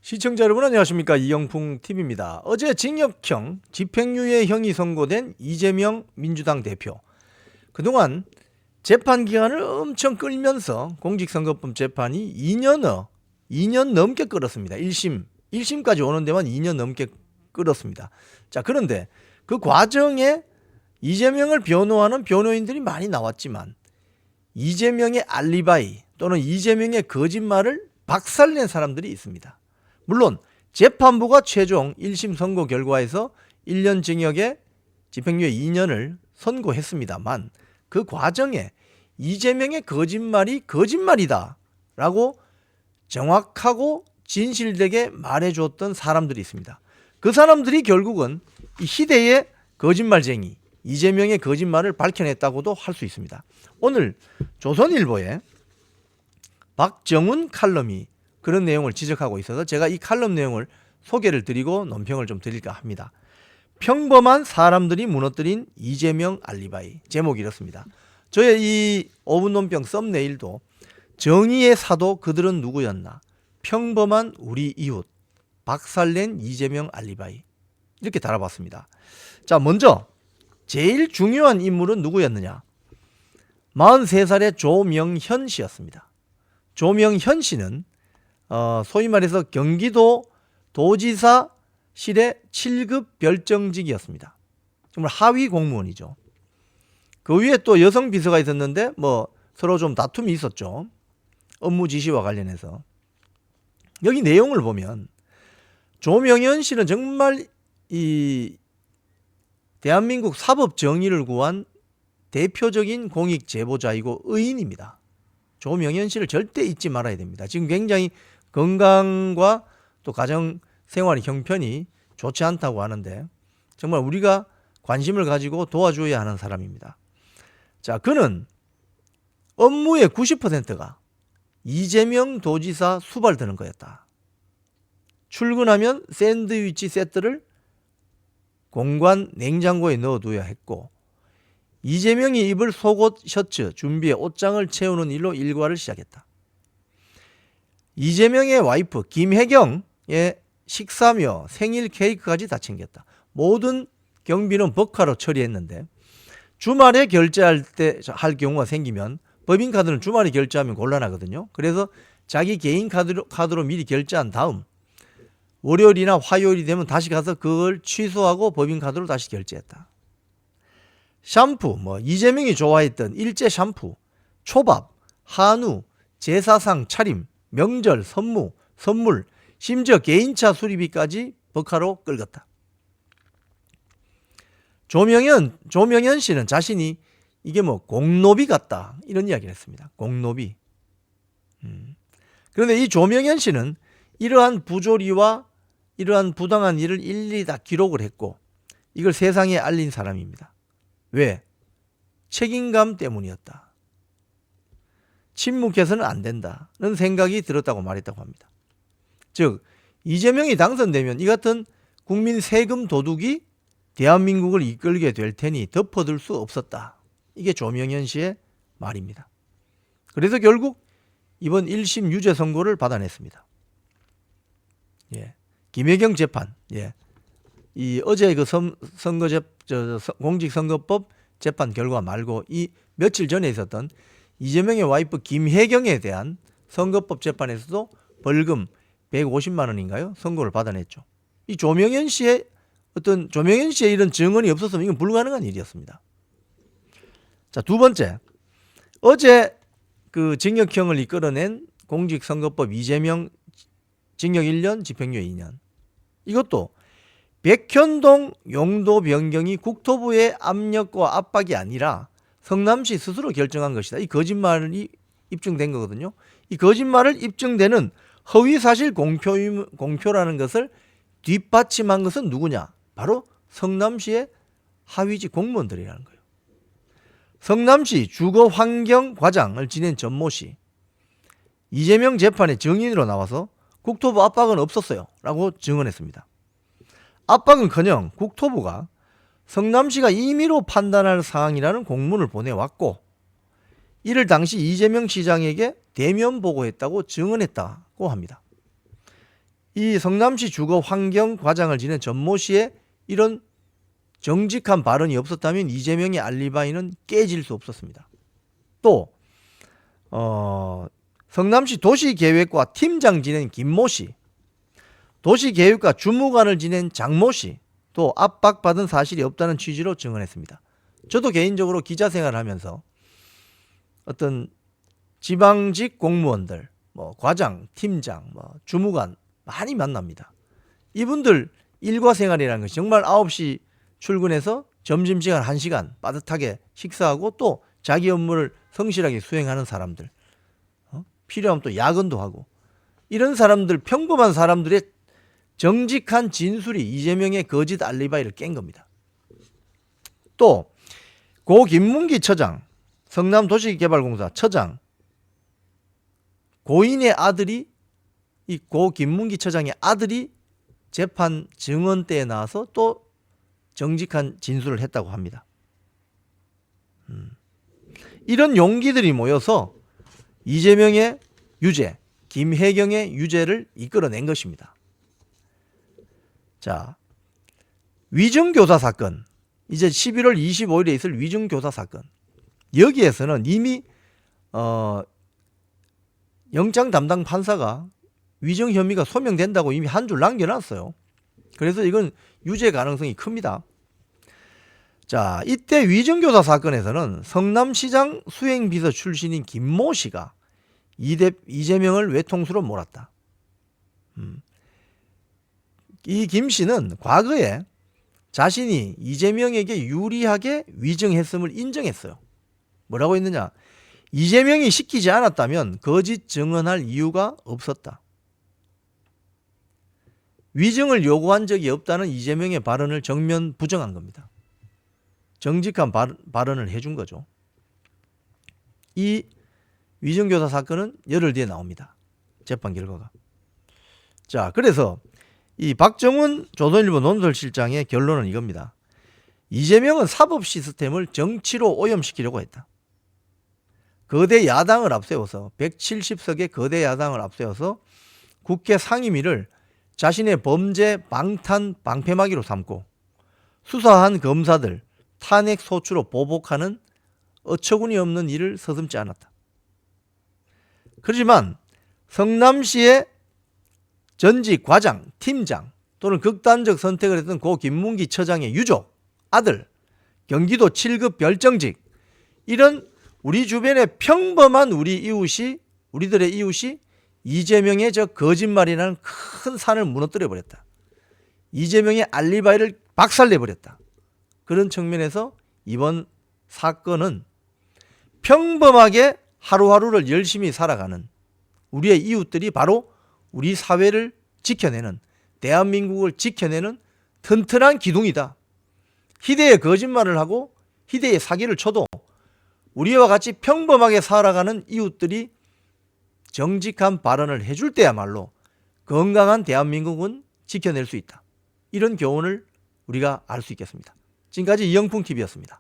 시청자 여러분 안녕하십니까. 이영풍 TV입니다. 어제 징역형 집행유예 형이 선고된 이재명 민주당 대표. 그동안 재판 기간을 엄청 끌면서 공직선거법 재판이 2년 넘게 끌었습니다. 1심까지 오는 데만 2년 넘게 끌었습니다. 자, 그런데 그 과정에 이재명을 변호하는 변호인들이 많이 나왔지만 이재명의 알리바이 또는 이재명의 거짓말을 박살낸 사람들이 있습니다. 물론 재판부가 최종 1심 선고 결과에서 1년 징역에 집행유예 2년을 선고했습니다만 그 과정에 이재명의 거짓말이 거짓말이다 라고 정확하고 진실되게 말해줬던 사람들이 있습니다. 그 사람들이 결국은 이 희대의 거짓말쟁이 이재명의 거짓말을 밝혀냈다고도 할 수 있습니다. 오늘 조선일보에 박정훈 칼럼이 그런 내용을 지적하고 있어서 제가 이 칼럼 내용을 소개를 드리고 논평을 좀 드릴까 합니다. 평범한 사람들이 무너뜨린 이재명 알리바이. 제목이 이렇습니다. 저의 이 5분 논평 썸네일도 정의의 사도 그들은 누구였나? 평범한 우리 이웃. 박살낸 이재명 알리바이. 이렇게 달아봤습니다. 자, 먼저 제일 중요한 인물은 누구였느냐? 43살의 조명현 씨였습니다. 조명현 씨는 소위 말해서 경기도 도지사실의 7급 별정직이었습니다. 정말 하위 공무원이죠. 그 위에 또 여성 비서가 있었는데 서로 좀 다툼이 있었죠. 업무 지시와 관련해서. 여기 내용을 보면 조명현 씨는 정말 이 대한민국 사법 정의를 구한 대표적인 공익 제보자이고 의인입니다. 조명현 씨를 절대 잊지 말아야 됩니다. 지금 굉장히 건강과 또 가정 생활의 형편이 좋지 않다고 하는데 정말 우리가 관심을 가지고 도와줘야 하는 사람입니다. 자, 그는 업무의 90%가 이재명 도지사 수발드는 거였다. 출근하면 샌드위치 세트를 공관 냉장고에 넣어둬야 했고 이재명이 입을 속옷 셔츠 준비해 옷장을 채우는 일로 일과를 시작했다. 이재명의 와이프 김혜경의 식사며 생일 케이크까지 다 챙겼다. 모든 경비는 법카로 처리했는데 주말에 결제할 경우가 생기면 법인카드는 주말에 결제하면 곤란하거든요. 그래서 자기 개인 카드로 미리 결제한 다음 월요일이나 화요일이 되면 다시 가서 그걸 취소하고 법인카드로 다시 결제했다. 샴푸, 이재명이 좋아했던 일제 샴푸, 초밥, 한우, 제사상 차림, 명절 선물, 심지어 개인차 수리비까지 법카로 끌었다. 조명현 씨는 자신이 이게 공노비 같다 이런 이야기를 했습니다. 공노비. 그런데 이 조명현 씨는 이러한 부조리와 이러한 부당한 일을 일일이 다 기록을 했고 이걸 세상에 알린 사람입니다. 왜? 책임감 때문이었다. 침묵해서는 안 된다는 생각이 들었다고 말했다고 합니다. 즉 이재명이 당선되면 이 같은 국민 세금 도둑이 대한민국을 이끌게 될 테니 덮어둘 수 없었다. 이게 조명현 씨의 말입니다. 그래서 결국 이번 1심 유죄 선고를 받아냈습니다. 김혜경 재판. 이 어제 그 공직선거법 재판 결과 말고 이 며칠 전에 있었던 이재명의 와이프 김혜경에 대한 선거법 재판에서도 벌금 150만 원인가요? 선고를 받아냈죠. 이 조명현 씨의 이런 증언이 없었으면 이건 불가능한 일이었습니다. 자, 두 번째. 어제 그 징역형을 이끌어낸 공직선거법 이재명 징역 1년 집행유예 2년. 이것도 백현동 용도 변경이 국토부의 압력과 압박이 아니라 성남시 스스로 결정한 것이다. 이 거짓말이 입증된 거거든요. 이 거짓말을 입증되는 허위사실 공표라는 것을 뒷받침한 것은 누구냐? 바로 성남시의 하위직 공무원들이라는 거예요. 성남시 주거환경과장을 지낸 전모 씨. 이재명 재판의 증인으로 나와서 국토부 압박은 없었어요 라고 증언했습니다. 압박은커녕 국토부가 성남시가 임의로 판단할 사항이라는 공문을 보내왔고 이를 당시 이재명 시장에게 대면 보고했다고 증언했다고 합니다. 이 성남시 주거 환경과장을 지낸 전모 씨의 이런 정직한 발언이 없었다면 이재명의 알리바이는 깨질 수 없었습니다. 또 성남시 도시계획과 팀장 지낸 김모 씨, 도시계획과 주무관을 지낸 장모 씨, 또 압박받은 사실이 없다는 취지로 증언했습니다. 저도 개인적으로 기자 생활을 하면서 어떤 지방직 공무원들, 과장, 팀장, 주무관 많이 만납니다. 이분들 일과 생활이라는 것이 정말 9시 출근해서 점심시간 1시간 빠듯하게 식사하고 또 자기 업무를 성실하게 수행하는 사람들, 필요하면 또 야근도 하고, 이런 사람들, 평범한 사람들의 정직한 진술이 이재명의 거짓 알리바이를 깬 겁니다. 또 고 김문기 처장, 성남도시개발공사 처장, 고인의 아들이, 이 고 김문기 처장의 아들이 재판 증언대에 나와서 또 정직한 진술을 했다고 합니다. 이런 용기들이 모여서 이재명의 유죄, 김혜경의 유죄를 이끌어낸 것입니다. 자, 위증교사 사건, 이제 11월 25일에 있을 위증교사 사건, 여기에서는 이미 영장 담당 판사가 위증 혐의가 소명된다고 이미 한 줄 남겨놨어요. 그래서 이건 유죄 가능성이 큽니다. 자, 이때 위증교사 사건에서는 성남시장 수행비서 출신인 김모 씨가 이재명을 외통수로 몰았다. 이 김 씨는 과거에 자신이 이재명에게 유리하게 위증했음을 인정했어요. 뭐라고 했느냐? 이재명이 시키지 않았다면 거짓 증언할 이유가 없었다. 위증을 요구한 적이 없다는 이재명의 발언을 정면 부정한 겁니다. 정직한 발언을 해준 거죠. 이 위증교사 사건은 열흘 뒤에 나옵니다. 재판 결과가. 자, 그래서 이 박정훈 조선일보 논설실장의 결론은 이겁니다. 이재명은 사법 시스템을 정치로 오염시키려고 했다. 거대 야당을 앞세워서 170석의 거대 야당을 앞세워서 국회 상임위를 자신의 범죄 방탄 방패막이로 삼고 수사한 검사들 탄핵 소추로 보복하는 어처구니 없는 일을 서슴지 않았다. 그렇지만 성남시의 전직 과장, 팀장 또는 극단적 선택을 했던 고 김문기 처장의 유족, 아들, 경기도 7급 별정직, 이런 우리 주변의 평범한 우리들의 이웃이 이재명의 저 거짓말이라는 큰 산을 무너뜨려 버렸다. 이재명의 알리바이를 박살내 버렸다. 그런 측면에서 이번 사건은 평범하게 하루하루를 열심히 살아가는 우리의 이웃들이 바로 우리 사회를 지켜내는, 대한민국을 지켜내는 튼튼한 기둥이다. 희대의 거짓말을 하고 희대의 사기를 쳐도 우리와 같이 평범하게 살아가는 이웃들이 정직한 발언을 해줄 때야말로 건강한 대한민국은 지켜낼 수 있다. 이런 교훈을 우리가 알 수 있겠습니다. 지금까지 이영풍TV였습니다.